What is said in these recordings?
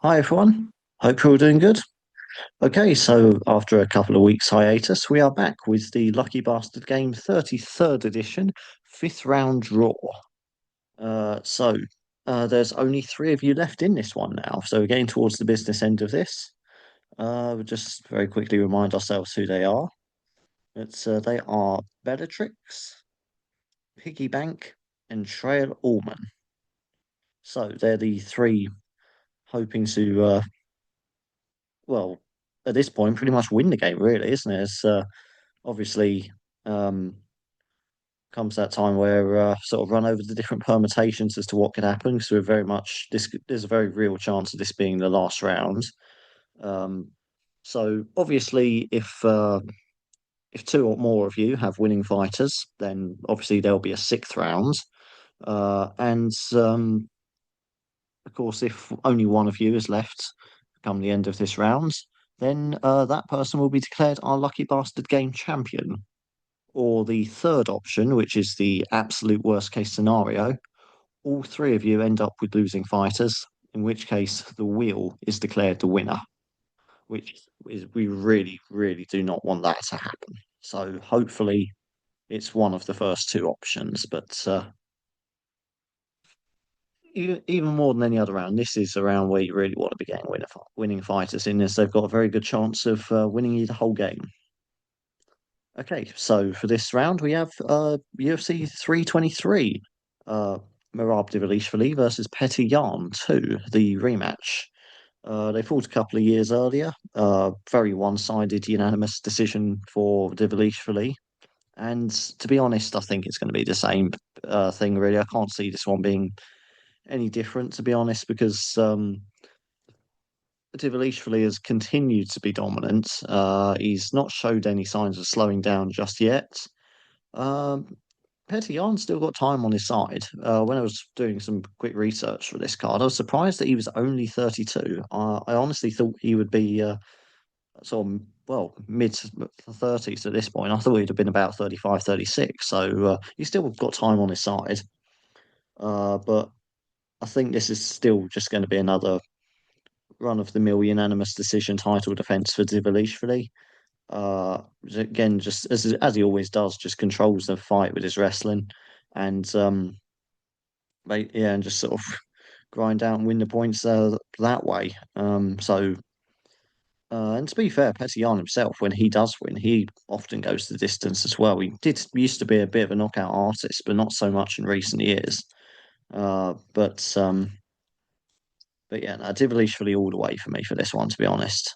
Hi everyone. Hope you're all doing good. Okay, so after a couple of weeks hiatus, we are back with the Lucky Bastard Game 33rd edition, fifth round draw. There's only three of you left in this one now, so we're getting towards the business end of this. We'll just very quickly remind ourselves who they are. They are Bellatrix, Piggy Bank, and Trail Allman. So they're the three hoping to well, at this point, pretty much win the game, really, isn't it? It's obviously um, comes that time where sort of run over the different permutations as to what could happen. So we're very much this. There's a very real chance of this being the last round. Um, so obviously, if two or more of you have winning fighters, then obviously there'll be a sixth round. And Of course, if only one of you is left come the end of this round, then that person will be declared our lucky bastard game champion. Or the third option, which is the absolute worst case scenario, all three of you end up with losing fighters, in which case the wheel is declared the winner, which is we really, really do not want that to happen. So hopefully it's one of the first two options, but even more than any other round, this is a round where you really want to be getting winning fighters in this. They've got a very good chance of winning you the whole game. Okay, so for this round, we have UFC 323, uh, Merab Dvalishvili versus Petty Yarn 2, the rematch. They fought a couple of years earlier, very one-sided unanimous decision for Dvalishvili. And to be honest, I think it's going to be the same thing, really. I can't see this one being any different, to be honest, because Divalishvili has continued to be dominant. He's not showed any signs of slowing down just yet. Um, Petillon's still got time on his side. When I was doing some quick research for this card, I was surprised that he was only 32. I honestly thought he would be mid 30s at this point. I thought he'd have been about 35, 36. So he's still got time on his side. But I think this is still just going to be another run of the mill unanimous decision title defense for Divalishvili. Again, just as he always does, just controls the fight with his wrestling, and and just sort of grind out and win the points that way. And to be fair, Petian himself, when he does win, he often goes the distance as well. He did used to be a bit of a knockout artist, but not so much in recent years. Uh, but um, but yeah, no, Divalishvili all the way for me for this one, to be honest.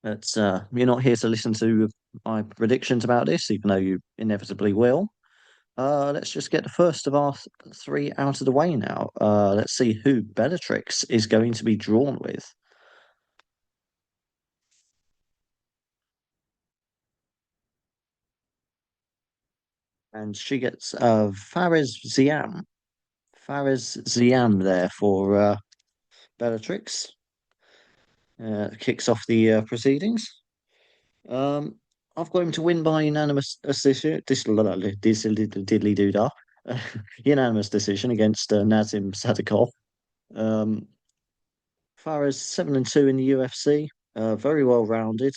But you're not here to listen to my predictions about this, even though you inevitably will. Let's just get the first of our three out of the way now. Let's see who Bellatrix is going to be drawn with. And she gets Fares Ziam. Fares Ziam there for Bellatrix. Kicks off the proceedings. Um, I've got him to win by unanimous decision. Diddly doo dah. Unanimous decision against Nazim Sadikov. Um, Farah's 7-2 in the UFC, very well rounded.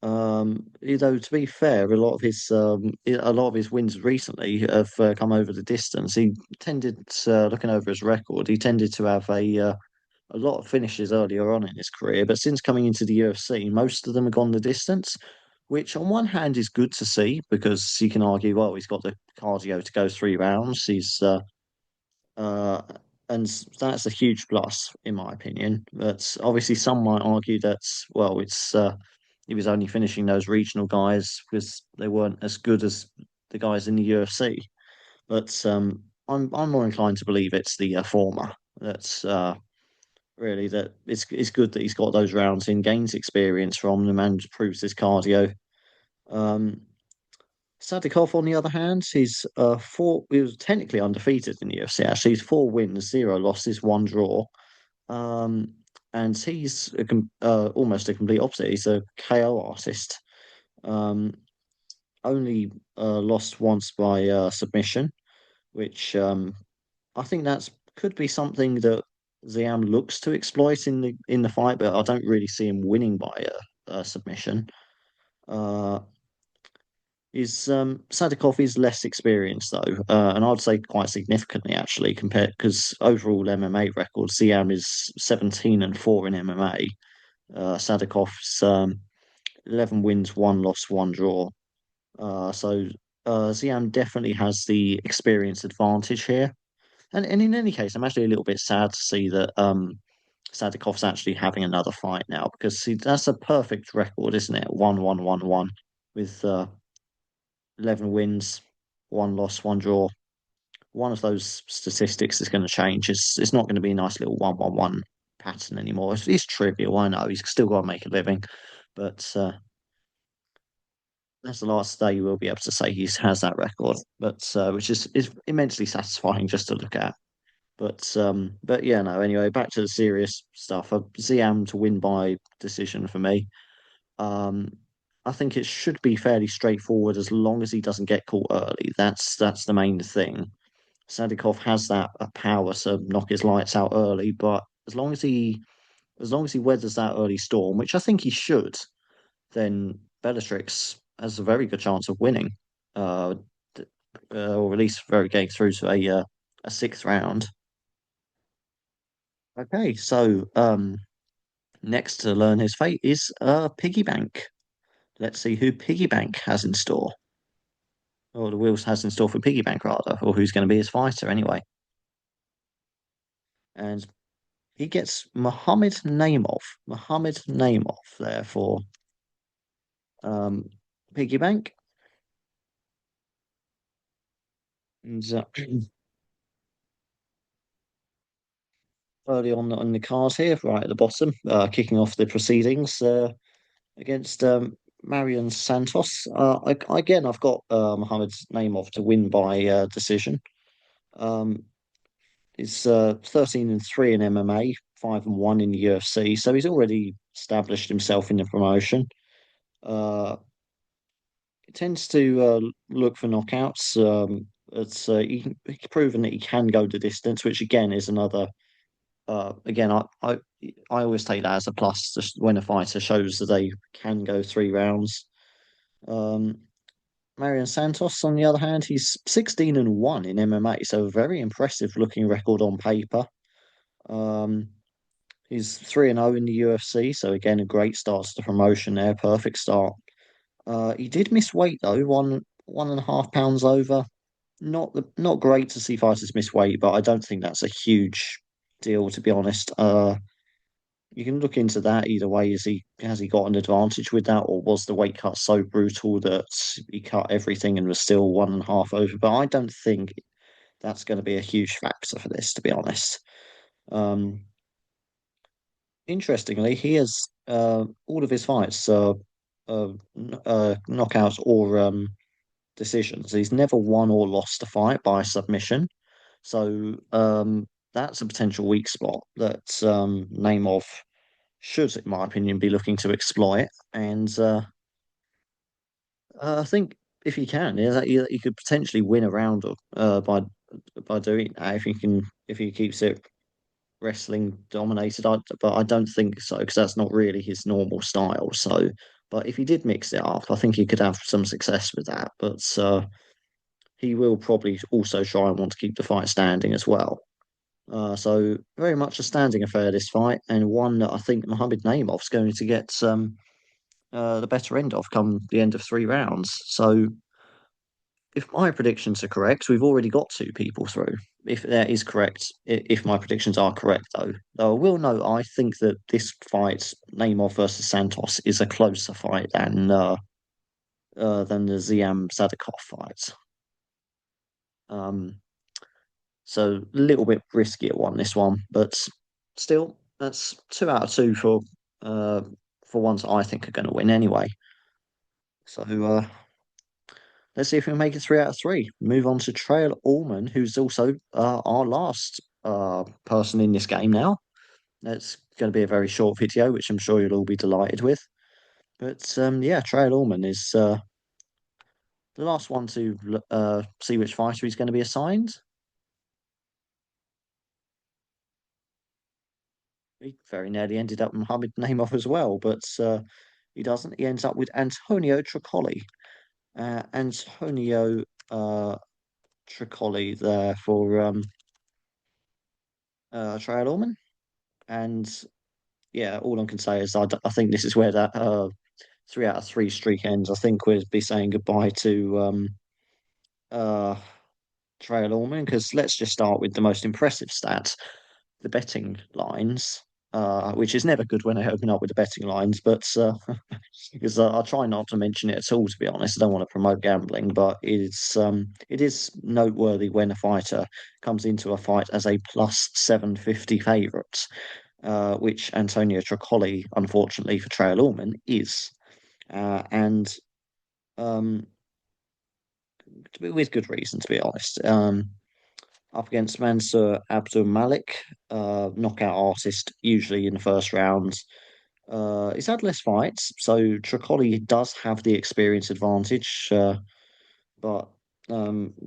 Though to be fair, a lot of his wins recently have come over the distance. He tended, looking over his record, he tended to have a lot of finishes earlier on in his career, but since coming into the UFC, most of them have gone the distance, which on one hand is good to see because you can argue, well, he's got the cardio to go 3 rounds. Uh, and that's a huge plus in my opinion. But obviously, some might argue that well, it's he was only finishing those regional guys because they weren't as good as the guys in the UFC. But I'm more inclined to believe it's the former. That's really that it's good that he's got those rounds in, gains experience from them, and proves his cardio. Um, Sadikov, on the other hand, he was technically undefeated in the UFC. Actually, he's 4 wins, 0 losses, 1 draw. Um, and he's almost a complete opposite. He's a KO artist. Um, only lost once by submission, which I think that's could be something that Ziam looks to exploit in the fight, but I don't really see him winning by a submission. Uh, is Sadikov is less experienced though, and I'd say quite significantly actually compared because overall MMA record, Ziam is 17-4 in MMA. Sadikov's 11 wins, one loss, one draw. So Ziam definitely has the experience advantage here. And in any case, I'm actually a little bit sad to see that Sadikov's actually having another fight now because that's a perfect record, isn't it? 1-1-1-1 with 11 wins, one loss, one draw. One of those statistics is going to change. It's not going to be a nice little 1-1-1 pattern anymore. It's trivial, I know. He's still got to make a living, but that's the last day we'll be able to say he has that record. But which is immensely satisfying just to look at. But yeah, no. Anyway, back to the serious stuff. Ziam to win by decision for me. Um, I think it should be fairly straightforward as long as he doesn't get caught early. That's the main thing. Sadikov has that power to knock his lights out early, but as long as he weathers that early storm, which I think he should, then Bellatrix has a very good chance of winning, uh, or at least very getting through to a sixth round. Okay, so next to learn his fate is Piggy Bank. Let's see who Piggy Bank has in store, or the Wheels has in store for Piggy Bank rather, or who's going to be his fighter anyway. And he gets Mohammed Naimov. Mohammed Naimov there for um, Piggy Bank. And, early on the cards here, right at the bottom, kicking off the proceedings against Marion Santos. Again, I've got Mohammed's name off to win by decision. Um, he's 13-3 in MMA, 5-1 in the UFC, so he's already established himself in the promotion. Uh, he tends to look for knockouts. He's proven that he can go the distance, which again is another again, I always take that as a plus just when a fighter shows that they can go 3 rounds. Um, Marion Santos, on the other hand, he's 16-1 in MMA, so a very impressive looking record on paper. Um, he's 3-0 in the UFC, so again, a great start to the promotion there, perfect start. He did miss weight though, 1.5 pounds over. Not great to see fighters miss weight, but I don't think that's a huge deal to be honest. You can look into that either way. Has he got an advantage with that, or was the weight cut so brutal that he cut everything and was still 1.5 over? But I don't think that's going to be a huge factor for this, to be honest. Um, Interestingly, he has all of his fights knockouts or decisions. He's never won or lost a fight by submission. So that's a potential weak spot that name of should, in my opinion, be looking to exploit. And I think if he can, he could potentially win a round by doing that if he keeps it wrestling dominated. But I don't think so because that's not really his normal style. So, but if he did mix it up, I think he could have some success with that. But he will probably also try and want to keep the fight standing as well. So very much a standing affair this fight, and one that I think Mohamed Naimov's going to get the better end of come the end of 3 rounds. So if my predictions are correct, we've already got two people through. If that is correct, if my predictions are correct, though I will note I think that this fight, Naimov versus Santos, is a closer fight than the Ziam Sadikov fight. Um, so a little bit riskier one this one, but still, that's 2 out of 2 for ones I think are going to win anyway. So let's see if we can make it 3 out of 3. Move on to Trail Allman, who's also our last person in this game now. It's going to be a very short video, which I'm sure you'll all be delighted with. But yeah, Trail Allman is the last one to see which fighter he's going to be assigned. He very nearly ended up Mohammed Naimov as well, but he doesn't. He ends up with Antonio Tricoli. Antonio uh, Tricoli there for Trail Orman. And yeah, all I can say is I think this is where that 3 out of 3 streak ends. I think we'll be saying goodbye to uh, Trail Orman because let's just start with the most impressive stats, the betting lines, which is never good when I open up with the betting lines, but because I try not to mention it at all, to be honest. I don't want to promote gambling, but it is noteworthy when a fighter comes into a fight as a plus 750 favourite, which Antonio Tricoli, unfortunately for Trail Orman, is. And um, with good reason, to be honest. Up against Mansur Abdul Malik, knockout artist, usually in the first round. He's had less fights, so Tricoli does have the experience advantage. But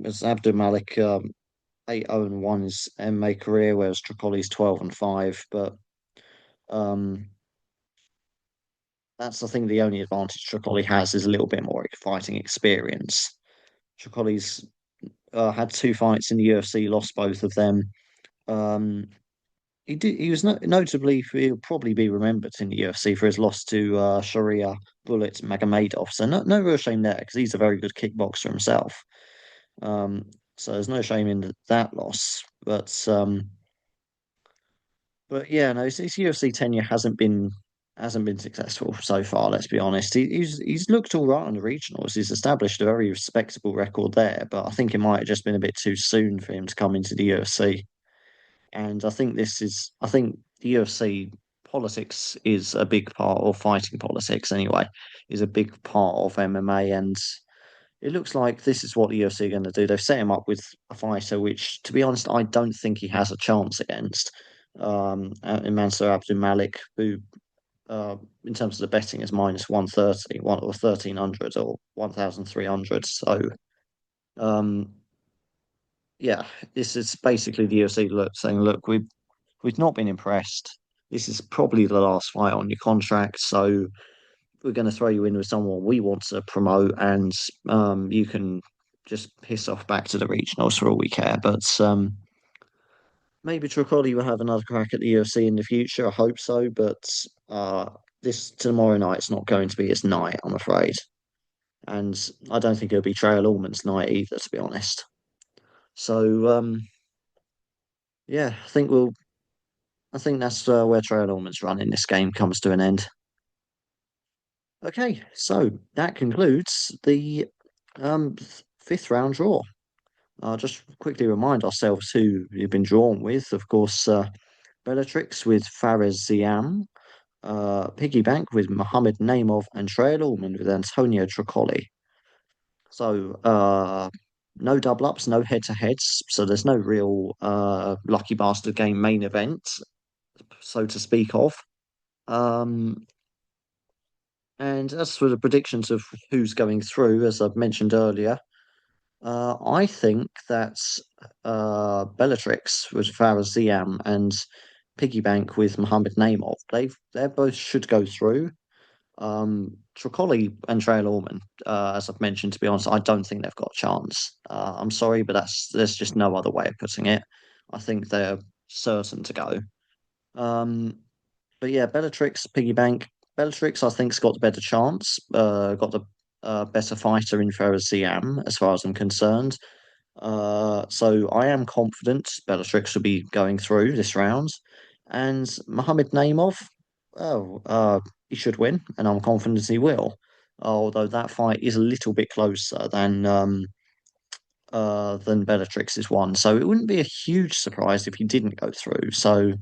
as Abdul Malik, 8-0-1 is MMA career, whereas Tricoli's 12-5. But um, that's I think the only advantage Tricoli has is a little bit more fighting experience. Tricoli's had 2 fights in the UFC, lost both of them. Um, he did. He was notably. He'll probably be remembered in the UFC for his loss to Sharia Bullet Magomedov. So no real shame there because he's a very good kickboxer himself. Um, so there's no shame in that loss. But yeah, no, his UFC tenure hasn't been successful so far. Let's be honest. He's looked all right on the regionals. He's established a very respectable record there, but I think it might have just been a bit too soon for him to come into the UFC. And I think the UFC politics is a big part, or fighting politics anyway, is a big part of MMA. And it looks like this is what the UFC are going to do. They've set him up with a fighter, which, to be honest, I don't think he has a chance against. In Mansur Abdul Malik, who, in terms of the betting, is minus 130, or 1300 or 1300. So, um, yeah, this is basically the UFC saying, look, we've not been impressed. This is probably the last fight on your contract, so we're going to throw you in with someone we want to promote, and you can just piss off back to the regionals for all we care. But maybe Tricoli will have another crack at the UFC in the future. I hope so, but this tomorrow night's not going to be his night, I'm afraid. And I don't think it'll be Trail Allman's night either, to be honest. So yeah, I think that's where Trail Allman's run in this game comes to an end. Okay, so that concludes the fifth round draw. I'll just quickly remind ourselves who you've been drawn with. Of course, Bellatrix with Fares Ziam, Piggy Bank with Mohammed Naimov, and Trail Allman with Antonio Tricoli. So, no double ups, no head to heads. So, there's no real Lucky Bastard Game main event, so to speak of. Um, and as for the predictions of who's going through, as I've mentioned earlier, I think that Bellatrix with Farah Ziam and Piggybank with Mohammed Naimov, they both should go through. Tricoli and Trail Orman, as I've mentioned, to be honest, I don't think they've got a chance. I'm sorry, but there's just no other way of putting it. I think they're certain to go. Um, but yeah, Bellatrix, Piggybank. Bellatrix, I think's got the better chance. Got the better fighter in Farah Ziam, as far as I'm concerned. So I am confident Bellatrix will be going through this round. And Mohammed Naimov, oh, he should win, and I'm confident he will. Although that fight is a little bit closer than Bellatrix's one. So it wouldn't be a huge surprise if he didn't go through. So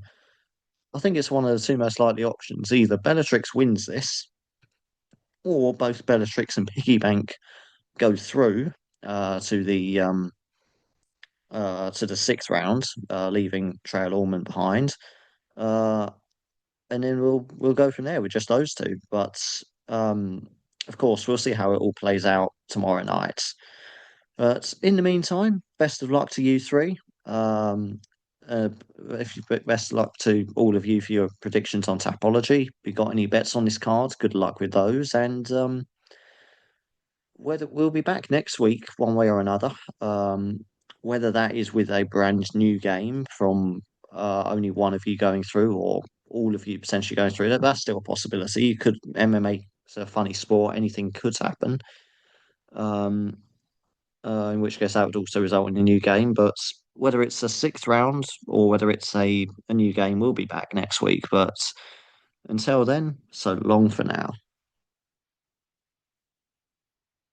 I think it's one of the two most likely options. Either Bellatrix wins this, or both Bellatrix and Piggybank go through to the sixth round, leaving Trail Allman behind. Uh, and then we'll go from there with just those two. But um, of course, we'll see how it all plays out tomorrow night. But in the meantime, best of luck to you three. Um, uh, if you best luck to all of you for your predictions on Tapology. If you got any bets on this card, good luck with those. And whether we'll be back next week, one way or another. Whether that is with a brand new game from only one of you going through, or all of you potentially going through, that's still a possibility. You could MMA. It's a funny sport. Anything could happen. Um, in which case that would also result in a new game. But whether it's a sixth round or whether it's a new game, we'll be back next week. But until then, so long for now.